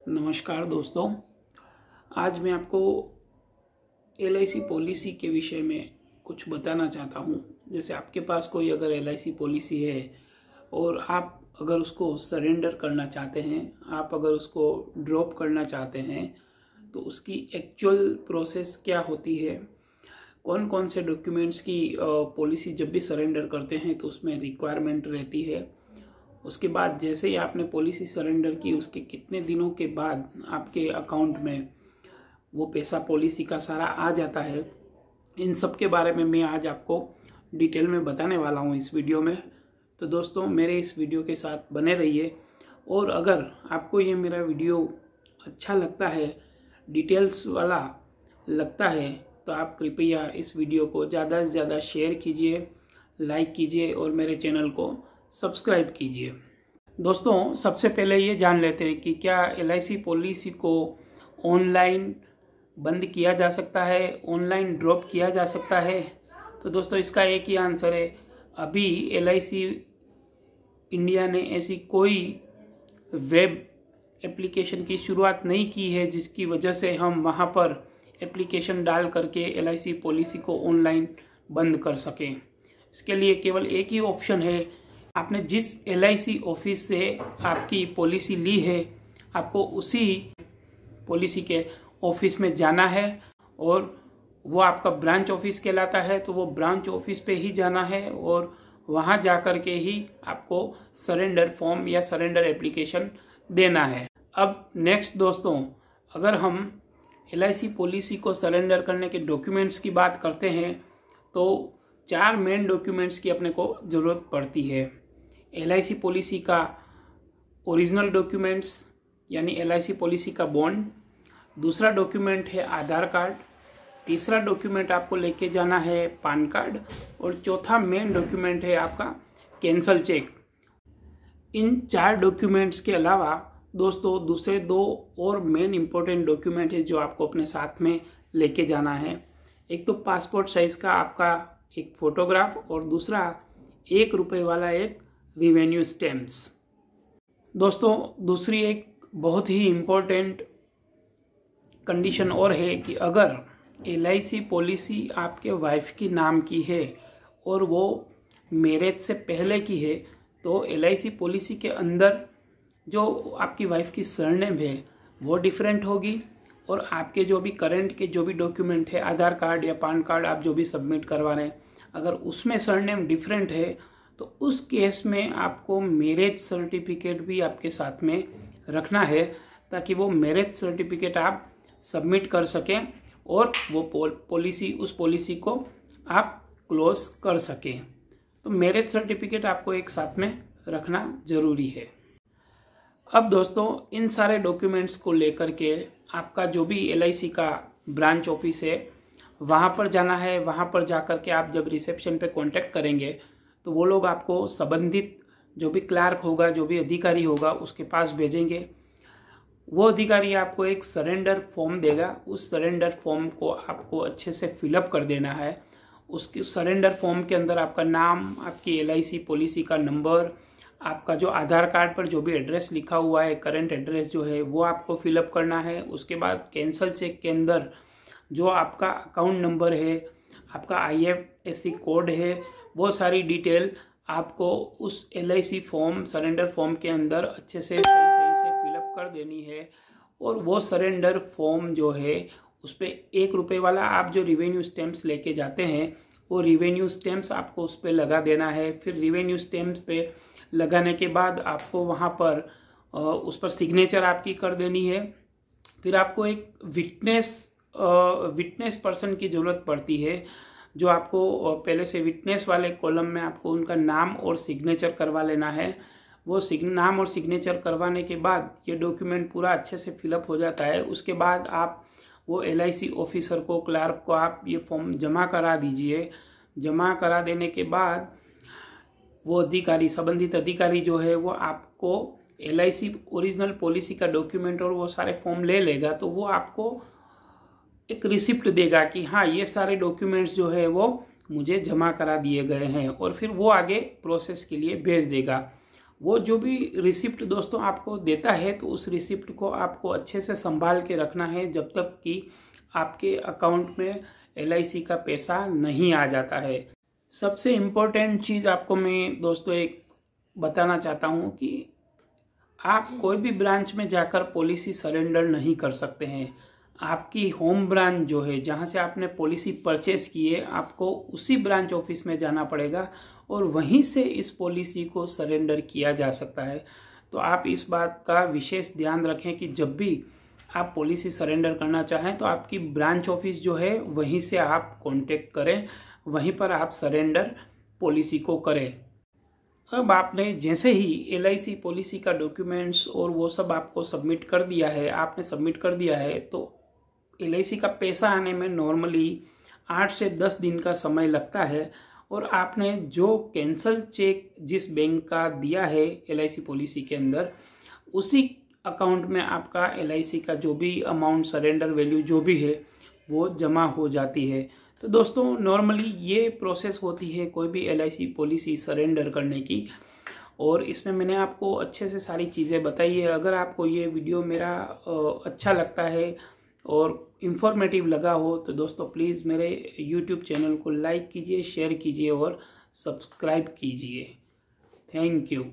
नमस्कार दोस्तों, आज मैं आपको LIC पॉलिसी के विषय में कुछ बताना चाहता हूँ। जैसे आपके पास कोई अगर LIC पॉलिसी है और आप अगर उसको सरेंडर करना चाहते हैं, आप अगर उसको ड्रॉप करना चाहते हैं, तो उसकी एक्चुअल प्रोसेस क्या होती है, कौन कौन से डॉक्यूमेंट्स की पॉलिसी जब भी सरेंडर करते हैं तो उसमें रिक्वायरमेंट रहती है। उसके बाद जैसे ही आपने पॉलिसी सरेंडर की, उसके कितने दिनों के बाद आपके अकाउंट में वो पैसा पॉलिसी का सारा आ जाता है, इन सब के बारे में मैं आज आपको डिटेल में बताने वाला हूँ इस वीडियो में। तो दोस्तों, मेरे इस वीडियो के साथ बने रहिए। और अगर आपको ये मेरा वीडियो अच्छा लगता है, डिटेल्स वाला लगता है, तो आप कृपया इस वीडियो को ज़्यादा से ज़्यादा शेयर कीजिए, लाइक कीजिए और मेरे चैनल को सब्सक्राइब कीजिए। दोस्तों, सबसे पहले ये जान लेते हैं कि क्या LIC पॉलिसी को ऑनलाइन बंद किया जा सकता है, ऑनलाइन ड्रॉप किया जा सकता है। तो दोस्तों, इसका एक ही आंसर है, अभी LIC इंडिया ने ऐसी कोई वेब एप्लीकेशन की शुरुआत नहीं की है जिसकी वजह से हम वहाँ पर एप्लीकेशन डाल करके LIC पॉलिसी को ऑनलाइन बंद कर सकें। इसके लिए केवल एक ही ऑप्शन है, आपने जिस LIC ऑफिस से आपकी पॉलिसी ली है, आपको उसी पॉलिसी के ऑफिस में जाना है और वो आपका ब्रांच ऑफिस कहलाता है। तो वो ब्रांच ऑफिस पे ही जाना है और वहाँ जा कर के ही आपको सरेंडर फॉर्म या सरेंडर एप्लीकेशन देना है। अब नेक्स्ट दोस्तों, अगर हम LIC पॉलिसी को सरेंडर करने के डॉक्यूमेंट्स की बात करते हैं तो 4 मेन डॉक्यूमेंट्स की अपने को ज़रूरत पड़ती है। LIC पॉलिसी का ओरिजिनल डॉक्यूमेंट्स यानी LIC पॉलिसी का बॉन्ड, दूसरा डॉक्यूमेंट है आधार कार्ड, तीसरा डॉक्यूमेंट आपको लेके जाना है पैन कार्ड और चौथा मेन डॉक्यूमेंट है आपका कैंसल चेक। इन 4 डॉक्यूमेंट्स के अलावा दोस्तों दूसरे 2 और मेन इंपॉर्टेंट डॉक्यूमेंट है जो आपको अपने साथ में लेके जाना है। एक तो पासपोर्ट साइज़ का आपका एक फ़ोटोग्राफ और दूसरा ₹1 वाला एक रिवेन्यू स्टैम्प्स। दोस्तों, दूसरी एक बहुत ही इम्पोर्टेंट कंडीशन और है कि अगर LIC पॉलिसी आपके वाइफ की नाम की है और वो मैरिज से पहले की है, तो LIC पॉलिसी के अंदर जो आपकी वाइफ की सरनेम है वो डिफरेंट होगी और आपके जो भी करंट के जो भी डॉक्यूमेंट है, आधार कार्ड या पैन कार्ड आप जो भी सबमिट करवा रहे हैं, अगर उसमें सरनेम डिफरेंट है तो उस केस में आपको मैरिज सर्टिफिकेट भी आपके साथ में रखना है ताकि वो मैरिज सर्टिफिकेट आप सबमिट कर सकें और वो उस पॉलिसी को आप क्लोज कर सकें। तो मैरिज सर्टिफिकेट आपको एक साथ में रखना ज़रूरी है। अब दोस्तों, इन सारे डॉक्यूमेंट्स को लेकर के आपका जो भी LIC का ब्रांच ऑफिस है वहाँ पर जाना है। वहाँ पर जाकर के आप जब रिसेप्शन पे कांटेक्ट करेंगे तो वो लोग आपको संबंधित जो भी क्लार्क होगा, जो भी अधिकारी होगा, उसके पास भेजेंगे। वो अधिकारी आपको एक सरेंडर फॉर्म देगा। उस सरेंडर फॉर्म को आपको अच्छे से फिलअप कर देना है। उसके सरेंडर फॉर्म के अंदर आपका नाम, आपकी LIC पॉलिसी का नंबर, आपका जो आधार कार्ड पर जो भी एड्रेस लिखा हुआ है, करंट एड्रेस जो है, वो आपको फिलअप करना है। उसके बाद कैंसल चेक के अंदर जो आपका अकाउंट नंबर है, आपका IFSC कोड है, वो सारी डिटेल आपको उस LIC फॉर्म, सरेंडर फॉर्म के अंदर अच्छे से सही से फिलअप कर देनी है। और वो सरेंडर फॉर्म जो है उस पर ₹1 वाला आप जो रिवेन्यू स्टैम्प्स लेके जाते हैं, वो रिवेन्यू स्टैम्प्स आपको उस पर लगा देना है। फिर रिवेन्यू स्टैम्प्स पे लगाने के बाद आपको वहाँ पर उस पर सिग्नेचर आपकी कर देनी है। फिर आपको एक विटनेस पर्सन की ज़रूरत पड़ती है जो आपको पहले से विटनेस वाले कॉलम में आपको उनका नाम और सिग्नेचर करवा लेना है। वो नाम और सिग्नेचर करवाने के बाद ये डॉक्यूमेंट पूरा अच्छे से फिलअप हो जाता है। उसके बाद आप वो LIC ऑफिसर को, क्लार्क को आप ये फॉर्म जमा करा दीजिए। जमा करा देने के बाद वो अधिकारी, संबंधित अधिकारी जो है, वो आपको LIC ओरिजिनल पॉलिसी का डॉक्यूमेंट और वो सारे फॉर्म ले लेगा। तो वो आपको एक रिसिप्ट देगा कि हाँ, ये सारे डॉक्यूमेंट्स जो है वो मुझे जमा करा दिए गए हैं और फिर वो आगे प्रोसेस के लिए भेज देगा। वो जो भी रिसिप्ट दोस्तों आपको देता है तो उस रिसिप्ट को आपको अच्छे से संभाल के रखना है जब तक कि आपके अकाउंट में LIC का पैसा नहीं आ जाता है। सबसे इम्पोर्टेंट चीज़ आपको मैं दोस्तों एक बताना चाहता हूँ कि आप कोई भी ब्रांच में जाकर पॉलिसी सरेंडर नहीं कर सकते हैं। आपकी होम ब्रांच जो है, जहाँ से आपने पॉलिसी परचेस की है, आपको उसी ब्रांच ऑफिस में जाना पड़ेगा और वहीं से इस पॉलिसी को सरेंडर किया जा सकता है। तो आप इस बात का विशेष ध्यान रखें कि जब भी आप पॉलिसी सरेंडर करना चाहें तो आपकी ब्रांच ऑफिस जो है वहीं से आप कांटेक्ट करें, वहीं पर आप सरेंडर पॉलिसी को करें। अब आपने जैसे ही LIC पॉलिसी का डॉक्यूमेंट्स और वो सब आपको सबमिट कर दिया है, आपने सबमिट कर दिया है, तो LIC का पैसा आने में नॉर्मली 8 से 10 दिन का समय लगता है। और आपने जो कैंसल चेक जिस बैंक का दिया है LIC पॉलिसी के अंदर, उसी अकाउंट में आपका LIC का जो भी अमाउंट सरेंडर वैल्यू जो भी है वो जमा हो जाती है। तो दोस्तों नॉर्मली ये प्रोसेस होती है कोई भी LIC पॉलिसी सरेंडर करने की, और इसमें मैंने आपको अच्छे से सारी चीज़ें बताई है। अगर आपको ये वीडियो मेरा अच्छा लगता है और इन्फॉर्मेटिव लगा हो तो दोस्तों प्लीज़ मेरे YouTube चैनल को लाइक कीजिए, शेयर कीजिए और सब्सक्राइब कीजिए। Thank you.